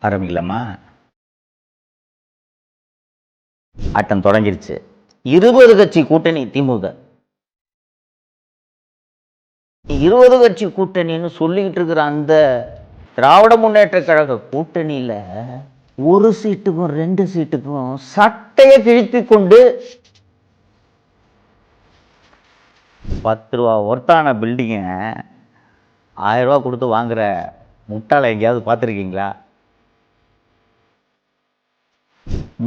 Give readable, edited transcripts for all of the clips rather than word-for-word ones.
ஆரம்பிக்கலாமா? ஆட்டம் தொடங்கிருச்சு. 20 கட்சி கூட்டணி திமுக. 20 கட்சி கூட்டணின்னு சொல்லிக்கிட்டு இருக்கிற அந்த திராவிட முன்னேற்ற கழக கூட்டணியில ஒரு சீட்டுக்கும் 2 சீட்டுக்கும் சட்டையை கிழித்து கொண்டு 10 ரூபா ஒர்த்தான பில்டிங்கை 1000 ரூபா கொடுத்து வாங்குற முட்டாளை எங்கேயாவது பார்த்துருக்கீங்களா?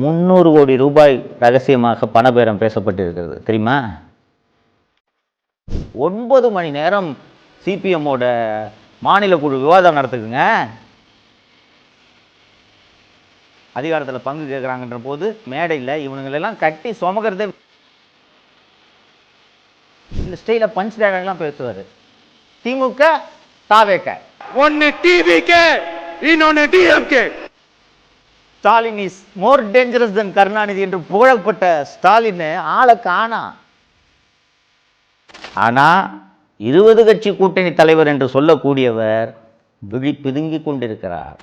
300 கோடி ரூபாய் ரகசியமாக பணபேரம் பேசப்பட்டிருக்கிறது தெரியுமா? 9 மணி நேரம் சிபிஎம்மோட மாநில குழு விவாதம் நடத்துக்குங்க. அதிகாரத்தில் பங்கு கேட்குறாங்கன்ற போது மேடையில் இவனுங்களெல்லாம் கட்டி சுமக்கிறதே இந்த ஸ்டைலில் பஞ்ச் டேலாக்லாம் பேசுவார். திமுக தாவேக, ஒன்னு டிவிகே, இன்னொன்னு DMK. Stalin is more dangerous than Karunanidhi என்று புகழப்பட்ட ஸ்டாலின் ஆளை காணா. ஆனா 20 கட்சி கூட்டணி தலைவர் என்று சொல்லக்கூடியவர் விழி பிதுங்கி கொண்டிருக்கிறார்.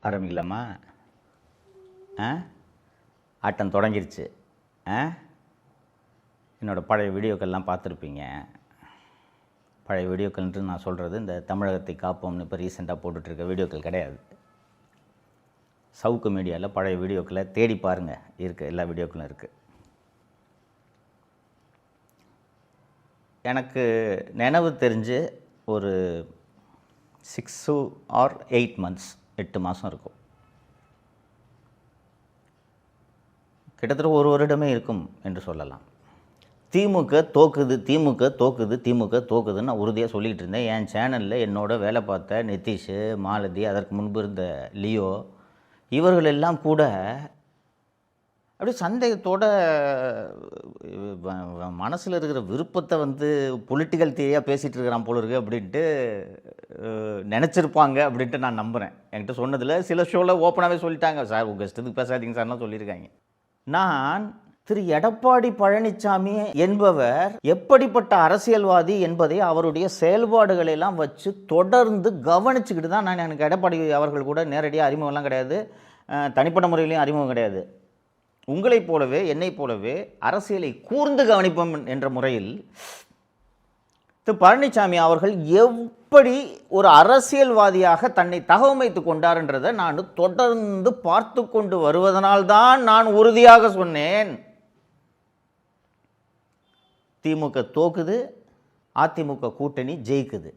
ஆரம்பிக்கலாமா? ஆட்டம் தொடங்கிருச்சு. என்னோட பழைய வீடியோக்கள்லாம் பார்த்துருப்பீங்க. பழைய வீடியோக்கள்ன்ட்டு நான் சொல்கிறது இந்த தமிழகத்தை காப்போம்னு இப்போ ரீசெண்டாக போட்டுட்ருக்க வீடியோக்கள் கிடையாது. சவுக்கு மீடியாவில் பழைய வீடியோக்களை தேடி பாருங்கள், இருக்குது, எல்லா வீடியோக்களும் இருக்குது. எனக்கு நினைவு தெரிஞ்சு ஒரு 6 or 8 months, 8 மாதம் இருக்கும். கிட்டத்தட்ட ஒரு வருடமே இருக்கும் என்று சொல்லலாம். திமுக தோக்குது, திமுக தோக்குது, திமுக தோக்குதுன்னு நான் உறுதியாக சொல்லிக்கிட்டு இருந்தேன். என் சேனலில் என்னோட வேலை பார்த்த நிதிஷ், மாலதி, அதற்கு முன்பு இருந்த லியோ, இவர்கள் எல்லாம் கூட அப்படியே சந்தேகத்தோட மனசில் இருக்கிற விருப்பத்தை பொலிட்டிக்கல் தியரியாக பேசிகிட்டு இருக்கிறான் போல இருக்கு அப்படின்ட்டு நினச்சிருப்பாங்க அப்படின்ட்டு நான் நம்புகிறேன். என்கிட்ட சொன்னதில் சில ஷோவில் ஓப்பனாகவே சொல்லிட்டாங்க, சார் உங்கள் இஷ்டத்துக்கு பேசாதீங்க சார்லாம் சொல்லியிருக்காங்க. நான் திரு எடப்பாடி பழனிசாமி என்பவர் எப்படிப்பட்ட அரசியல்வாதி என்பதை அவருடைய செயல்பாடுகளெல்லாம் வச்சு தொடர்ந்து கவனிச்சுக்கிட்டு தான் நான், எனக்கு எடப்பாடி அவர்கள் கூட நேரடியாக அறிமுகம்லாம் கிடையாது, தனிப்பட்ட முறையிலையும் அறிமுகம் கிடையாது. உங்களைப் போலவே என்னைப் போலவே அரசியலை கூர்ந்து கவனிப்போம் என்ற முறையில் திரு பழனிசாமி அவர்கள் எப்படி ஒரு அரசியல்வாதியாக தன்னை தகவமைத்து கொண்டார்ன்றதை நான் தொடர்ந்து பார்த்து கொண்டு வருவதனால்தான் நான் உறுதியாக சொன்னேன், திமுக தோக்குது, அதிமுக கூட்டணி ஜெயிக்குது.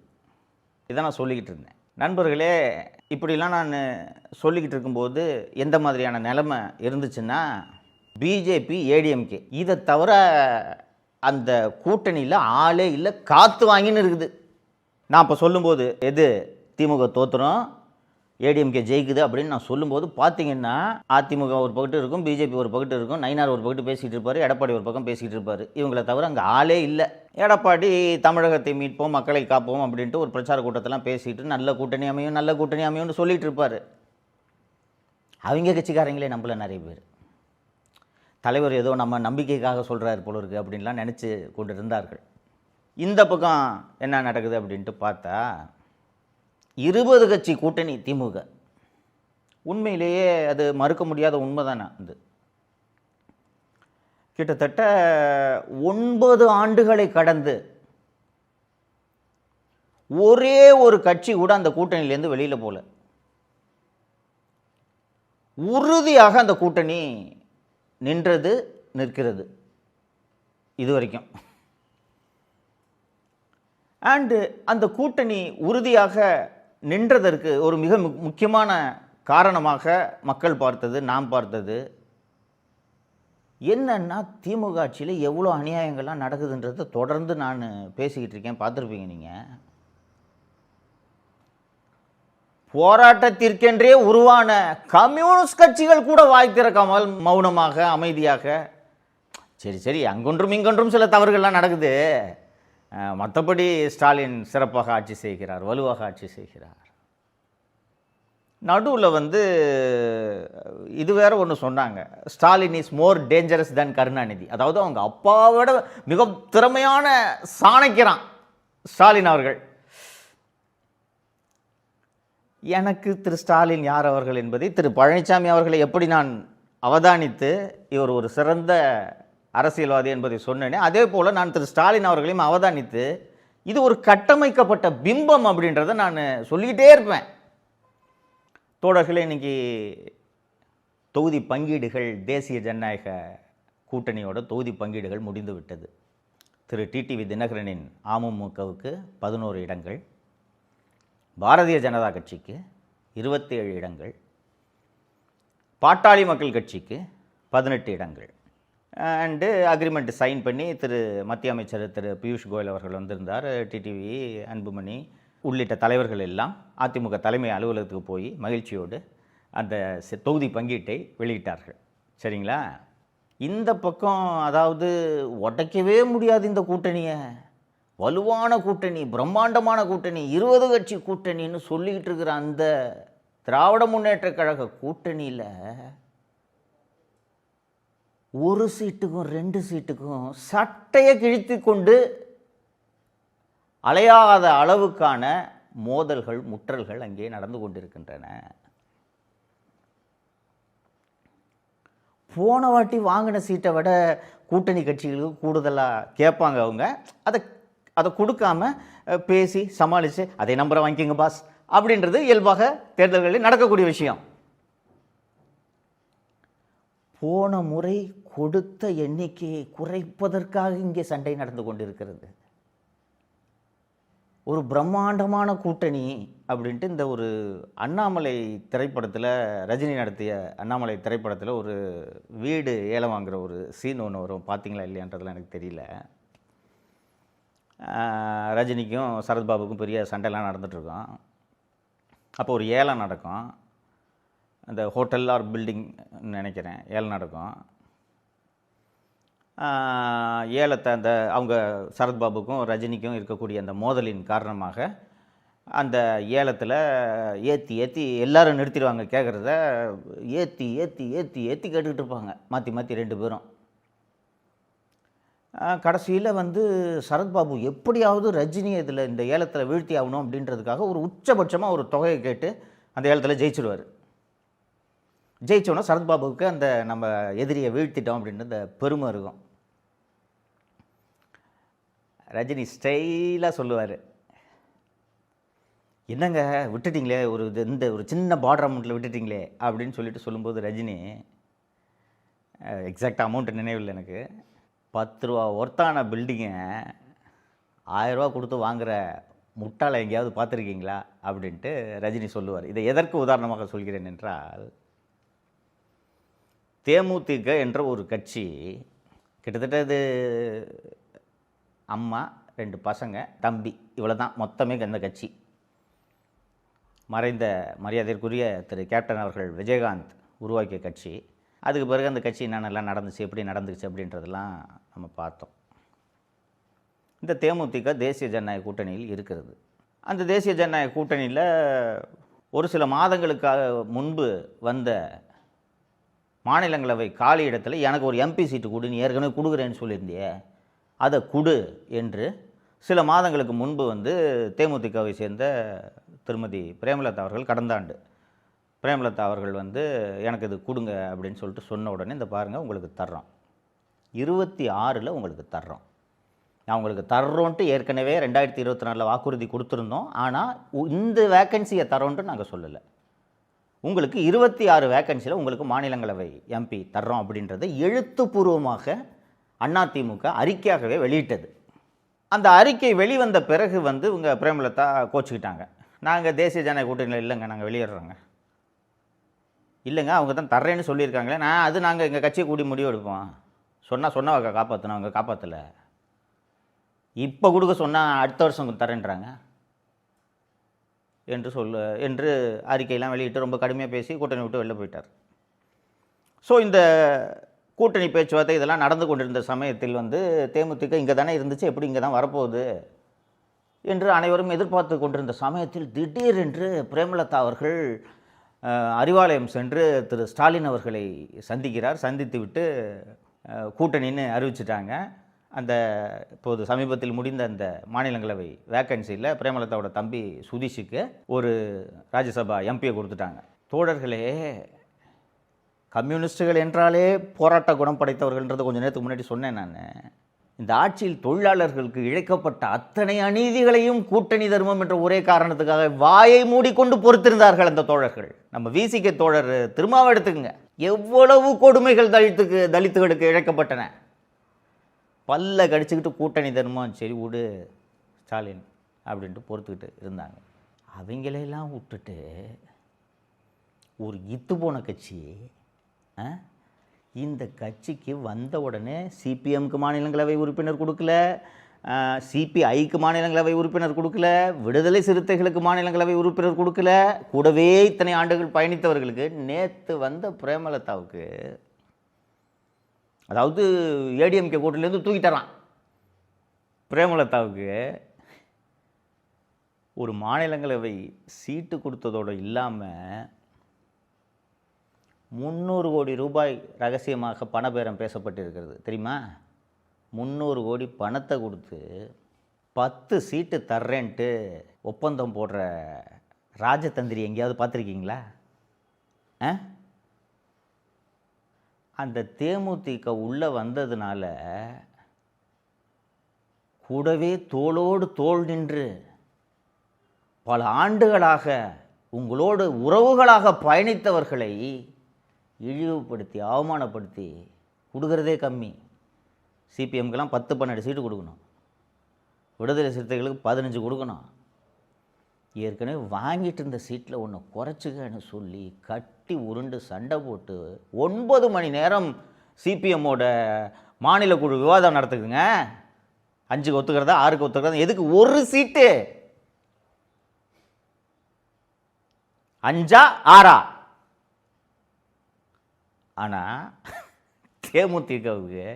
இதை நான் சொல்லிக்கிட்டு இருந்தேன். நண்பர்களே, இப்படிலாம் நான் சொல்லிக்கிட்டு இருக்கும்போது எந்த மாதிரியான நிலைமை இருந்துச்சுன்னா, பிஜேபி, ஏடிஎம்கே இதை தவிர அந்த கூட்டணியில் ஆளே இல்லை, காற்று வாங்கின்னு இருக்குது. நான் இப்போ சொல்லும்போது எது திமுக தோற்றுறோம், ஏடிஎம்கே ஜெயிக்குது அப்படின்னு நான் சொல்லும்போது பார்த்தீங்கன்னா, அதிமுக ஒரு பக்கத்து இருக்கும், பிஜேபி ஒரு பக்கத்து இருக்கும், நயினார் ஒரு பக்கத்து பேசிகிட்டு இருப்பார், எடப்பாடி ஒரு பக்கம் பேசிகிட்டு இருப்பார். இவங்களை தவிர அங்கே ஆளே இல்லை. எடப்பாடி தமிழகத்தை மீட்போம், மக்களை காப்போம் அப்படின்ட்டு ஒரு பிரச்சார கூட்டத்தெல்லாம் பேசிட்டு நல்ல கூட்டணி அமையும், நல்ல கூட்டணி அமையும்னு சொல்லிகிட்டு இருப்பார். அவங்க கட்சிக்காரங்களே நம்மள நிறைய பேர் தலைவர் ஏதோ நம்ம நம்பிக்கைக்காக சொல்கிறார் போல இருக்குது அப்படின்லாம் நினச்சி கொண்டு இருந்தார்கள். இந்த பக்கம் என்ன நடக்குது அப்படின்ட்டு பார்த்தா 20 கட்சி கூட்டணி திமுக. உண்மையிலேயே அது மறுக்க முடியாத உண்மை தானே. அது கிட்டத்தட்ட 9 ஆண்டுகளை கடந்து ஒரே ஒரு கட்சி கூட அந்த கூட்டணியிலேருந்து வெளியில் போல. உறுதியாக அந்த கூட்டணி நின்றது, நிற்கிறது இது வரைக்கும். அண்டு அந்த கூட்டணி உறுதியாக நின்றதற்கு ஒரு மிக முக்கியமான காரணமாக மக்கள் பார்த்தது, நாம் பார்த்தது என்னன்னா, திமுக ஆட்சியில் எவ்வளோ அநியாயங்கள்லாம் நடக்குதுன்றதை தொடர்ந்து நான் பேசிக்கிட்டு இருக்கேன், பார்த்துருப்பீங்க நீங்கள். போராட்டத்திற்கென்றே உருவான கம்யூனிஸ்ட் கட்சிகள் கூட வாய் திறக்காமல் மௌனமாக அமைதியாக, சரி சரி அங்கொன்றும் இங்கொன்றும் சில தவறுகள்லாம் நடக்குது, மற்றபடி ஸ்டாலின் சிறப்பாக ஆட்சி செய்கிறார், வலுவாக ஆட்சி செய்கிறார். நடுவில் இது வேற ஒன்று சொன்னாங்க, Stalin is more dangerous than Karunanidhi. அதாவது அவங்க அப்பாவோட மிக திறமையான சாணக்கியரான் ஸ்டாலின் அவர்கள். எனக்கு திரு ஸ்டாலின் யார் அவர்கள் என்பதை திரு பழனிசாமி அவர்களை எப்படி நான் அவதானித்து இவர் ஒரு சிறந்த அரசியல்வாதி என்பதை சொன்னேனே, அதே போல் நான் திரு ஸ்டாலின் அவர்களையும் அவதானித்து இது ஒரு கட்டமைக்கப்பட்ட பிம்பம் அப்படின்றத நான் சொல்லிக்கிட்டே இருப்பேன். தோழர்களே, இன்னைக்கு தொகுதி பங்கீடுகள், தேசிய ஜனநாயக கூட்டணியோட தொகுதி பங்கீடுகள் முடிந்து விட்டது. திரு டிடிவி தினகரனின் அமமுகவுக்கு 11 இடங்கள், பாரதிய ஜனதா கட்சிக்கு 27 இடங்கள், பாட்டாளி மக்கள் கட்சிக்கு 18 இடங்கள். அண்டு அக்ரிமெண்ட் சைன் பண்ணி மத்திய அமைச்சர் திரு பியூஷ் கோயல் அவர்கள் வந்திருந்தார். டிடிவி, அன்புமணி உள்ளிட்ட தலைவர்கள் எல்லாம் அதிமுக தலைமை அலுவலகத்துக்கு போய் மகிழ்ச்சியோடு அந்த தொகுதி பங்கீட்டை வெளியிட்டார்கள். சரிங்களா? இந்த பக்கம் அதாவது உடைக்கவே முடியாது இந்த கூட்டணியை, வலுவான கூட்டணி, பிரம்மாண்டமான கூட்டணி, 20 கட்சி கூட்டணின்னு சொல்லிக்கிட்டு இருக்கிற அந்த திராவிட முன்னேற்ற கழக கூட்டணியில் ஒரு சீட்டுக்கும் 2 சீட்டுக்கும் சட்டையை கிழித்து கொண்டு அலையாத அளவுக்கான மோதல்கள், முற்றல்கள் அங்கே நடந்து கொண்டிருக்கின்றன. போன வாட்டி வாங்கின சீட்டை விட கூட்டணி கட்சிகளுக்கு கூடுதலாக கேட்பாங்க. அவங்க அதை கொடுக்காம பேசி சமாளித்து அதை நம்பரை வாங்கிக்கோங்க பாஸ் அப்படின்றது இயல்பாக தேர்தல்களில் நடக்கக்கூடிய விஷயம். போன முறை கொடுத்த எண்ணிக்கையை குறைப்பதற்காக இங்கே சண்டை நடந்து கொண்டிருக்கிறது. ஒரு பிரம்மாண்டமான கூட்டணி அப்படின்ட்டு இந்த ஒரு அண்ணாமலை திரைப்படத்தில், ரஜினி நடத்திய அண்ணாமலை திரைப்படத்தில் ஒரு வீடு ஏலம் வாங்குகிற ஒரு சீன் ஒன்று வரும். பார்த்தீங்களா இல்லையான்றதுலாம் எனக்கு தெரியல. ரஜினிக்கும் சரத்பாபுக்கும் பெரிய சண்டைலாம் நடந்துகிட்ருக்கோம். அப்போ ஒரு ஏலம் நடக்கும். அந்த ஹோட்டல் ஆர் பில்டிங் நினைக்கிறேன் ஏலம் நடக்கும். ஏலத்தை அவங்க சரத்பாபுக்கும் ரஜினிக்கும் இருக்கக்கூடிய அந்த மோதலின் காரணமாக அந்த ஏலத்தில் ஏற்றி எல்லாரும் நிறுத்திடுவாங்க. கேட்குறத ஏற்றி கேட்டுக்கிட்டு இருப்பாங்க, மாற்றி 2 பேரும். கடைசியில் சரத்பாபு எப்படியாவது ரஜினி இதில் இந்த ஏலத்தில் வீழ்த்தி ஆகணும் அப்படின்றதுக்காக ஒரு உச்சபட்சமாக ஒரு தொகையை கேட்டு அந்த ஏலத்தில் ஜெயிச்சிடுவார். ஜெயிச்சோன்னா சரத்பாபுவுக்கு அந்த நம்ம எதிரியை வீழ்த்திட்டோம் அப்படின்ற அந்த பெருமை இருக்கும். ரஜினி ஸ்டைலாக சொல்லுவார், என்னங்க விட்டுட்டிங்களே, ஒரு சின்ன பார்டர் அமௌண்ட்டில் விட்டுட்டிங்களே அப்படின்னு சொல்லும்போது ரஜினி, எக்ஸாக்ட் அமௌண்ட்டு நினைவில் எனக்கு, 10 ரூபா ஒர்த்தான பில்டிங்கை 1000 ரூபா கொடுத்து வாங்குகிற முட்டாளை எங்கேயாவது பார்த்துருக்கீங்களா அப்படின்ட்டு ரஜினி சொல்லுவார். இதை எதற்கு உதாரணமாக சொல்கிறேன் என்றால், தேமுதிக என்ற ஒரு கட்சி கிட்டத்தட்ட இது அம்மா, 2 பசங்க, தம்பி, இவ்வளோ தான் மொத்தமே அந்த கட்சி. மறைந்த மரியாதைக்குரிய திரு கேப்டன் அவர்கள் விஜயகாந்த் உருவாக்கிய கட்சி. அதுக்கு பிறகு அந்த கட்சி என்னென்னலாம் நடந்துச்சு, எப்படி நடந்துச்சு அப்படின்றதெல்லாம் நம்ம பார்த்தோம். இந்த தேமுதிக தேசிய ஜனநாயக கூட்டணியில் இருக்கிறது. அந்த தேசிய ஜனநாயக கூட்டணியில் ஒரு சில மாதங்களுக்காக முன்பு வந்த மாநிலங்களவை காலி இடத்துல எனக்கு ஒரு எம்பி சீட்டு கொடு, நீ ஏற்கனவே கொடுக்குறேன்னு சொல்லியிருந்தியே, அதை கொடு என்று சில மாதங்களுக்கு முன்பு தேமுதிகவை சேர்ந்த திருமதி பிரேமலதா அவர்கள், கடந்த ஆண்டு பிரேமலதா அவர்கள் எனக்கு இது கொடுங்க அப்படின்னு சொல்லிட்டு சொன்ன உடனே, இந்த பாருங்கள் உங்களுக்கு தர்றோம், 26 உங்களுக்கு தர்றோம், நான் உங்களுக்கு தர்றோன்ட்டு ஏற்கனவே 2024 வாக்குறுதி கொடுத்துருந்தோம். ஆனால் இந்த வேக்கன்சியை தரோன்ட்டு நாங்கள் சொல்லலை, உங்களுக்கு 26 வேக்கன்சியில் உங்களுக்கு மாநிலங்களவை எம்பி தர்றோம் அப்படின்றத எழுத்துப்பூர்வமாக அதிமுக அறிக்கையாகவே வெளியிட்டது. அந்த அறிக்கை வெளிவந்த பிறகு இவங்க பிரேமலதா கோச்சிக்கிட்டாங்க. நாங்கள் தேசிய ஜனநாயக கூட்டணியில் இல்லைங்க, நாங்கள் வெளியேறோங்க. இல்லைங்க, அவங்க தான் தர்றேன்னு சொல்லியிருக்காங்களே, நாங்கள் எங்கள் கட்சியை கூடி முடிவு எடுப்போம். சொன்னவங்க காப்பாற்றணும், அவங்க காப்பாற்றலை. இப்போ கொடுக்க சொன்னால் அடுத்த வருஷம் தரேன்றாங்க என்று அறிக்கையெல்லாம் வெளியிட்டு ரொம்ப கடுமையாக பேசி கூட்டணி விட்டு வெளில போயிட்டார். ஸோ இந்த கூட்டணி பேச்சுவார்த்தை இதெல்லாம் நடந்து கொண்டிருந்த சமயத்தில் தேமுதிக இங்கே தானே இருந்துச்சு, எப்படி இங்கே தான் வரப்போகுது என்று அனைவரும் எதிர்பார்த்து கொண்டிருந்த சமயத்தில் திடீரென்று பிரேமலதா அவர்கள் அறிவாலயம் சென்று திரு ஸ்டாலின் அவர்களை சந்திக்கிறார். சந்தித்து விட்டு கூட்டணின்னு அறிவிச்சிட்டாங்க. அந்த இப்போது சமீபத்தில் முடிந்த அந்த மாநிலங்களவை வேக்கன்சியில் பிரேமலதாவோட தம்பி சுதீஷுக்கு ஒரு ராஜ்யசபா எம்பியை கொடுத்துட்டாங்க. தோழர்களே, கம்யூனிஸ்டுகள் என்றாலே போராட்ட குணம் படைத்தவர்கள்ன்றதை கொஞ்சம் நேரத்துக்கு முன்னாடி சொன்னேன் நான். இந்த ஆட்சியில் தொழிலாளர்களுக்கு இழைக்கப்பட்ட அத்தனை அநீதிகளையும் கூட்டணி தர்மம் என்ற ஒரே காரணத்துக்காக வாயை மூடிக்கொண்டு பொறுத்திருந்தார்கள் அந்த தோழர்கள். நம்ம விசிகே தோழர் திருமாவை எடுத்துக்கங்க, எவ்வளவு கொடுமைகள் தலித்துகளுக்கு இழைக்கப்பட்டன. பல்ல கடிச்சுக்கிட்டு கூட்டணி தர்மம் சரி விடு ஸ்டாலின் அப்படின்ட்டு பொறுத்துக்கிட்டு இருந்தாங்க. அவங்களையெல்லாம் விட்டுட்டு ஒரு இத்து போன கட்சி இந்த கட்சிக்கு வந்த உடனே சிபிஎம்க்கு மாநிலங்களவை உறுப்பினர் கொடுக்கல, சிபிஐக்கு மாநிலங்களவை உறுப்பினர் கொடுக்கல, விடுதலை சிறுத்தைகளுக்கு மாநிலங்களவை உறுப்பினர் கொடுக்கல, கூடவே இத்தனை ஆண்டுகள் பயணித்தவர்களுக்கு நேற்று வந்த பிரேமலதாவுக்கு, அதாவது ஏடிஎம்கே கூட்டிலேருந்து தூக்கிட்டறான் பிரேமலதாவுக்கு ஒரு மாநிலங்களவை சீட்டு கொடுத்ததோடு இல்லாமல் 300 கோடி ரூபாய் ரகசியமாக பணபேரம் பேசப்பட்டிருக்கிறது தெரியுமா? 300 கோடி பணத்தை கொடுத்து 10 சீட்டு தர்றேன்ட்டு ஒப்பந்தம் போடுற ராஜதந்திரி எங்கேயாவது பார்த்துருக்கீங்களா? அந்த தேமுதிக உள்ளே வந்ததுனால கூடவே தோளோடு தோள் நின்று பல ஆண்டுகளாக உங்களோடு உறவுகளாக பயணித்தவர்களை இழிவுபடுத்தி அவமானப்படுத்தி கொடுக்கறதே கம்மி. சிபிஎம்க்கெல்லாம் 10-12 சீட்டு கொடுக்கணும், விடுதலை சிறுத்தைகளுக்கு 15 கொடுக்கணும். ஏற்கனவே வாங்கிட்டு இருந்த சீட்டில் ஒன்று குறைச்சிக்கன்னு சொல்லி கட்டி உருண்டு சண்டை போட்டு 9 மணி நேரம் சிபிஎம்மோட மாநில குழு விவாதம் நடத்துக்குங்க. 5க்கு ஒத்துக்கிறதா 6க்கு ஒத்துக்கிறதா, எதுக்கு ஒரு சீட்டு? 5ஆ 6ஆ? ஆனால் தேமுதிகவுக்கு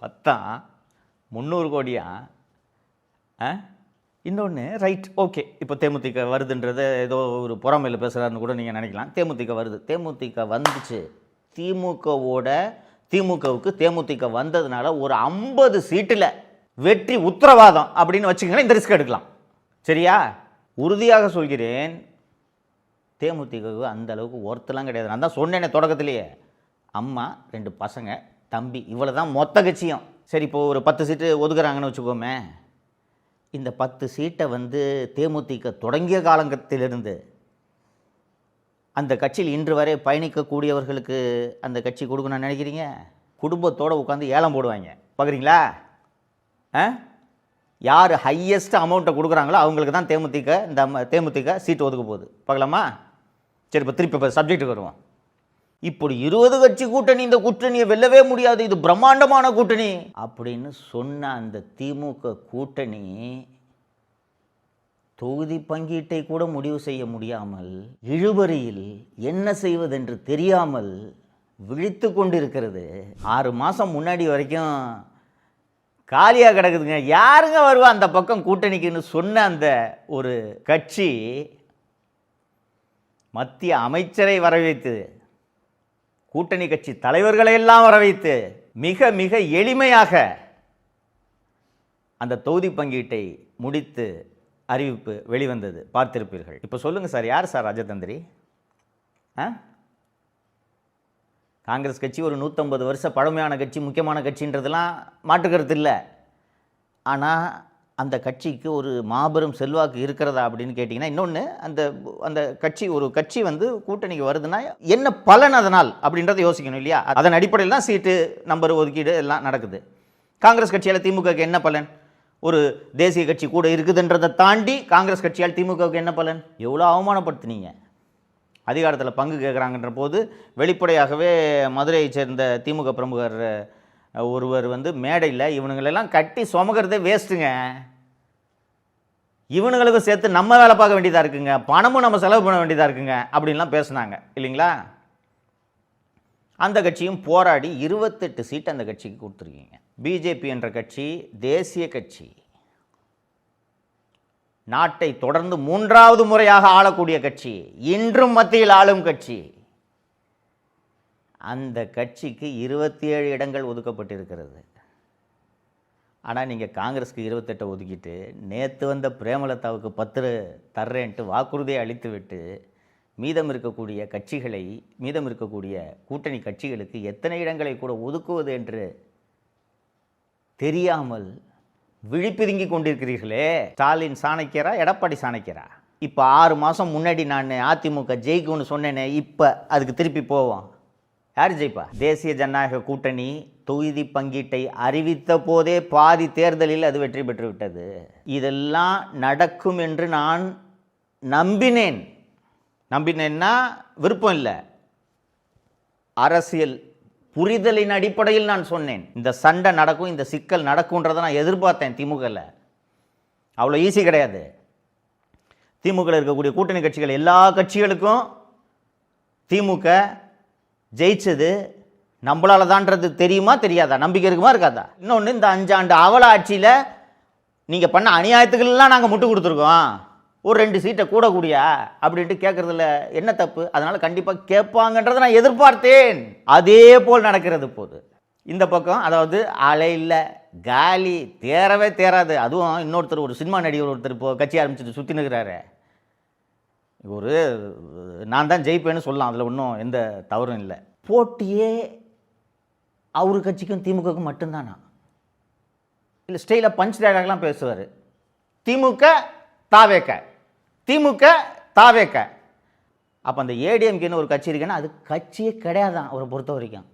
10 300 கோடியா? இன்னொன்று ரைட், ஓகே, இப்போ தேமுதிக வருதுன்றதை ஏதோ ஒரு பொறாமையில் பேசுகிறாருன்னு கூட நீங்கள் நினைக்கலாம். தேமுதிக வருது, தேமுதிக வந்துச்சு. திமுகவுக்கு தேமுதிக வந்ததுனால ஒரு 50 சீட்டில் வெற்றி உத்தரவாதம் அப்படின்னு வச்சுக்கங்களேன். இந்த ரிஸ்க் எடுக்கலாம், சரியா? உறுதியாக சொல்கிறேன், தேமுதிகவுக்கு அந்த அளவுக்கு ஒருத்தலாம் கிடையாது. நான் தான் சொன்னேனே தொடக்கத்திலேயே, அம்மா 2 பசங்க தம்பி, இவ்வளோ தான் மொத்த கட்சியும். சரி, இப்போது ஒரு 10 சீட்டு ஒதுக்குறாங்கன்னு வச்சுக்கோமே. இந்த 10 சீட்டை தேமுதிக தொடங்கிய காலத்திலிருந்து அந்த கட்சியில் இன்று வரை பயணிக்கக்கூடியவர்களுக்கு அந்த கட்சி கொடுக்கணும்னு நினைக்கிறீங்க? குடும்பத்தோடு உட்காந்து ஏலம் போடுவாங்க, பார்க்குறீங்களா? யார் ஹையஸ்ட் அமௌண்ட்டை கொடுக்குறாங்களோ அவங்களுக்கு தான் தேமுதிக சீட்டு ஒதுக்க போகுது, பார்க்கலாமா? சரி, இப்போ திருப்பி சப்ஜெக்ட்டுக்கு வருவோம். இப்படி 20 கட்சி கூட்டணி, இந்த கூட்டணியை வெல்லவே முடியாது, இது பிரம்மாண்டமான கூட்டணி அப்படின்னு சொன்ன அந்த திமுக கூட்டணி தொகுதி பங்கீட்டை கூட முடிவு செய்ய முடியாமல், இழுபறியில் என்ன செய்வதென்று தெரியாமல் விழித்து கொண்டிருக்கிறது. 6 மாதம் முன்னாடி வரைக்கும் காலியாக கிடக்குதுங்க. யாருங்க வருவா அந்த பக்கம் கூட்டணிக்குன்னு சொன்ன அந்த ஒரு கட்சி மத்திய அமைச்சரை வரவைத்து, கூட்டணி கட்சி தலைவர்களை எல்லாம் வரவைத்து மிக மிக எளிமையாக அந்த தொகுதி பங்கீட்டை முடித்து அறிவிப்பு வெளிவந்தது, பார்த்திருப்பீர்கள். இப்போ சொல்லுங்கள் சார், யார் சார் ராஜதந்திரி? காங்கிரஸ் கட்சி ஒரு 150 வருஷ பழமையான கட்சி, முக்கியமான கட்சின்றதெல்லாம் மாற்றுக்கிறது இல்லை. ஆனால் அந்த கட்சிக்கு ஒரு மாபெரும் செல்வாக்கு இருக்கிறதா அப்படின்னு கேட்டிங்கன்னா, இன்னொன்று, அந்த கட்சி, ஒரு கட்சி கூட்டணிக்கு வருதுன்னா என்ன பலன் அதனால் அப்படின்றத யோசிக்கணும் இல்லையா? அதன் அடிப்படையில் தான் சீட்டு நம்பர் ஒதுக்கீடு எல்லாம் நடக்குது. காங்கிரஸ் கட்சியால் திமுகவுக்கு என்ன பலன்? ஒரு தேசிய கட்சி கூட இருக்குதுன்றதை தாண்டி காங்கிரஸ் கட்சியால் திமுகவுக்கு என்ன பலன்? எவ்வளோ அவமானப்படுத்தினீங்க. அதிகாரத்தில் பங்கு கேட்குறாங்கன்ற போது வெளிப்படையாகவே மதுரையை சேர்ந்த திமுக பிரமுகர் ஒருவர் மேடையில் இவனுங்களெல்லாம் கட்டி சுமக்கிறதே வேஸ்ட்டுங்க, இவனுங்களுக்கும் சேர்த்து நம்ம வேலை பார்க்க வேண்டியதாக இருக்குங்க, பணமும் நம்ம செலவு பண்ண வேண்டியதாக இருக்குங்க அப்படின்லாம் பேசுனாங்க இல்லைங்களா? அந்த கட்சியும் போராடி 28 சீட்டு அந்த கட்சிக்கு கொடுத்துருக்கீங்க. பிஜேபி என்ற கட்சி தேசிய கட்சி, நாட்டை தொடர்ந்து 3வது முறையாக ஆளக்கூடிய கட்சி, இன்றும் மத்தியில் ஆளும் கட்சி. அந்த கட்சிக்கு 27 இடங்கள் ஒதுக்கப்பட்டிருக்கிறது. ஆனால் நீங்கள் காங்கிரஸுக்கு 28 ஒதுக்கிட்டு நேற்று வந்த பிரேமலதாவுக்கு 10 தர்றேன்ட்டு வாக்குறுதியை அளித்து விட்டு மீதம் இருக்கக்கூடிய கூட்டணி கட்சிகளுக்கு எத்தனை இடங்களை கூட ஒதுக்குவது என்று தெரியாமல் விழிப்பிதுங்கி கொண்டிருக்கிறீர்களே. ஸ்டாலின் சாணக்கியரா, எடப்பாடி சாணக்கியரா? இப்போ 6 மாதம் முன்னாடி நான் அதிமுக ஜெயிக்கும்னு சொன்னேனே, இப்போ அதுக்கு திருப்பி போவோம். யார் ஜெயிப்பா? தேசிய ஜனநாயக கூட்டணி தொகுதி பங்கீட்டை அறிவித்த போதே பாதி தேர்தலில் அது வெற்றி பெற்று விட்டது. இதெல்லாம் நடக்கும் என்று நான் நம்பினேன்னா விருப்பம் இல்லை, அரசியல் புரிதலின் அடிப்படையில் நான் சொன்னேன். இந்த சண்டை நடக்கும், இந்த சிக்கல் நடக்கும்ன்றதை நான் எதிர்பார்த்தேன். திமுகவில் அவ்வளோ ஈஸி கிடையாது. திமுகவில் இருக்கக்கூடிய கூட்டணி கட்சிகள் எல்லா கட்சிகளுக்கும் திமுக ஜெயிச்சது நம்மளால தான்றது தெரியுமா தெரியாதா? நம்பிக்கை இருக்குமா இருக்காதா? இன்னொன்று, இந்த 5 ஆண்டு அவல ஆட்சியில் நீங்கள் பண்ண அநியாயத்துக்கெல்லாம் நாங்கள் முட்டு கொடுத்துருக்கோம், ஒரு 2 சீட்டை கூடியா அப்படின்ட்டு கேட்குறதுல என்ன தப்பு? அதனால் கண்டிப்பாக கேட்பாங்கன்றதை நான் எதிர்பார்த்தேன். அதே போல் நடக்கிறது போது இந்த பக்கம். அதாவது அலை இல்லை, காலி, தேரவே தேராது. அதுவும் இன்னொருத்தர், ஒரு சினிமா நடிகர் ஒருத்தர் இப்போ கட்சி ஆரம்பிச்சுட்டு சுற்றி நிற்கிறாரு. நான் தான் ஜெயிப்பேன்னு சொல்லலாம், அதில் ஒன்றும் எந்த தவறும் இல்லை. போட்டியே அவர் கட்சிக்கும் திமுகவுக்கும் மட்டும்தானா? இல்லை ஸ்டைலாக பஞ்ச் டயலாக்லாம் பேசுவார். திமுக தாவேக்க. அப்போ அந்த ஏடிஎம்கேன்னு ஒரு கட்சி இருக்குன்னா அது கட்சியே கிடையாதான் அவரை பொறுத்த வரைக்கும்.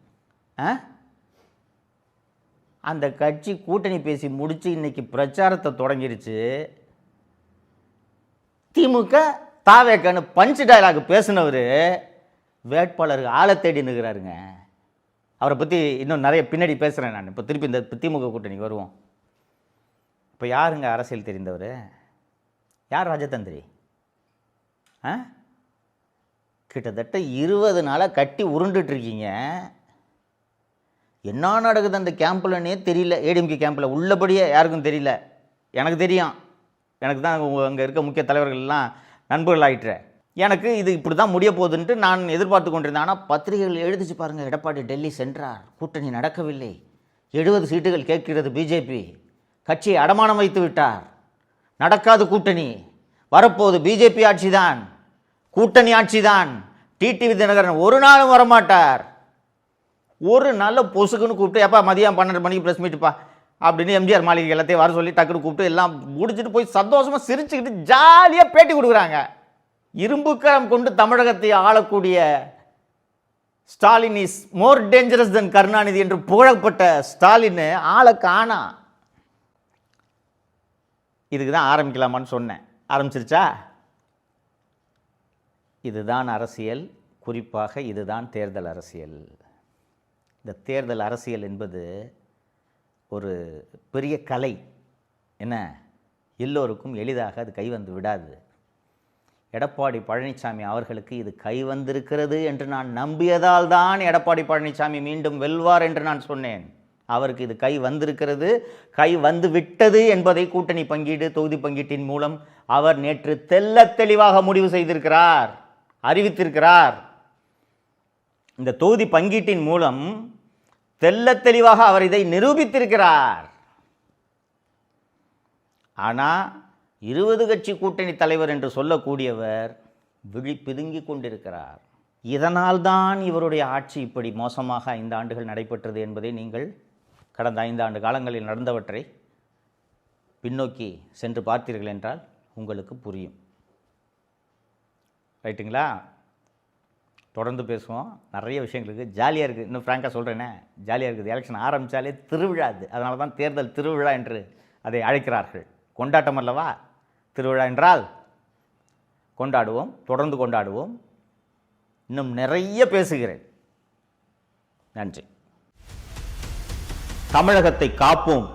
அந்த கட்சி கூட்டணி பேசி முடித்து இன்னைக்கு பிரச்சாரத்தை தொடங்கிருச்சு. திமுக தாவேக்கன்னு பஞ்ச் டயலாக் பேசினவர் வேட்பாளருக்கு ஆளை தேடி நிற்கிறாருங்க. அவரை பற்றி இன்னும் நிறைய பின்னாடி பேசுகிறேன் நான். இப்போ திருப்பி இந்த திமுக கூட்டணிக்கு வருவோம். இப்போ யாருங்க அரசியல் தெரிந்தவர்? யார் ராஜதந்திரி? கிட்டத்தட்ட 20 நாளாக கட்டி உருண்டுட்ருக்கீங்க. என்ன நடக்குது அந்த கேம்பில்னே தெரியல. ஏடிஎம்கே கேம்பில் உள்ளபடியே யாருக்கும் தெரியல. எனக்கு தெரியும், எனக்கு தான் அங்கே இருக்க முக்கிய தலைவர்கள்லாம் நண்பர்கள் ஆகிட்டுற. எனக்கு இது இப்படி தான் முடிய போகுதுன்ட்டு நான் எதிர்பார்த்து கொண்டிருந்தேன். ஆனால் பத்திரிகைகள் எழுதிச்சு பாருங்கள், எடப்பாடி டெல்லி சென்றார், கூட்டணி நடக்கவில்லை, 70 சீட்டுகள் கேட்கிறது பிஜேபி, கட்சியை அடமானம் வைத்து விட்டார், நடக்காது கூட்டணி, வரப்போது பிஜேபி ஆட்சி தான், கூட்டணி ஆட்சி தான், டிடிவி தினகரன் ஒரு நாளும் வரமாட்டார். ஒரு நாள் பொசுக்குன்னு கூப்பிட்டு, எப்பா மதியம் 12 மணிக்கு ப்ரெஸ் மீட்டுப்பா அப்படின்னு எம்ஜிஆர் மாளிகை எல்லாத்தையும் வர சொல்லி டக்குன்னு கூப்பிட்டு எல்லாம் முடிச்சுட்டு போய் சந்தோஷமாக சிரிச்சுக்கிட்டு ஜாலியாக பேட்டி கொடுக்குறாங்க. இரும்புக்கரம் கொண்டு தமிழகத்தை ஆளக்கூடிய Stalin is more dangerous than Karunanidhi என்று புகழப்பட்ட ஸ்டாலின் ஆளை காணா. இதுக்கு தான் ஆரம்பிக்கலாமான்னு சொன்னேன். ஆரம்பிச்சிருச்சா? இதுதான் அரசியல், குறிப்பாக இதுதான் தேர்தல் அரசியல். இந்த தேர்தல் அரசியல் என்பது ஒரு பெரிய கலை. என்ன, எல்லோருக்கும் எளிதாக அது கைவந்து விடாது. எடப்பாடி பழனிசாமி அவர்களுக்கு இது கைவந்திருக்கிறது என்று நான் நம்பியதால் தான் எடப்பாடி பழனிசாமி மீண்டும் வெல்வார் என்று நான் சொன்னேன். அவருக்கு இது கை வந்திருக்கிறது, கை வந்து விட்டது என்பதை கூட்டணி பங்கீடு, தொகுதி பங்கீட்டின் மூலம் அவர் நேற்று தெள்ளத் தெளிவாக முடிவு செய்திருக்கிறார், அறிவித்திருக்கிறார். இந்த தொகுதி பங்கீட்டின் மூலம் தெள்ளத் தெளிவாக அவர் இதை நிரூபித்திருக்கிறார். ஆனால் 20 கட்சி கூட்டணி தலைவர் என்று சொல்லக்கூடியவர் விழி பிதுங்கி கொண்டிருக்கிறார். இதனால்தான் இவருடைய ஆட்சி இப்படி மோசமாக 5 ஆண்டுகள் நடைபெற்றது என்பதை நீங்கள் கடந்த 5 ஆண்டு காலங்களில் நடந்தவற்றை பின்னோக்கி சென்று பார்த்தீர்கள் என்றால் உங்களுக்கு புரியும். ரைட்டுங்களா? தொடர்ந்து பேசுவோம். நிறைய விஷயங்களுக்கு ஜாலியாக இருக்குது. இன்னும் ஃப்ராங்காக சொல்கிறேனே, ஜாலியாக இருக்குது. எலெக்ஷன் ஆரம்பித்தாலே திருவிழா. அது அதனால தான் தேர்தல் திருவிழா என்று அதை அழைக்கிறார்கள். கொண்டாட்டம் அல்லவா திருவிழா என்றால்? கொண்டாடுவோம், தொடர்ந்து கொண்டாடுவோம். இன்னும் நிறைய பேசுகிறேன். நன்றி. தமிழகத்தை காப்போம்.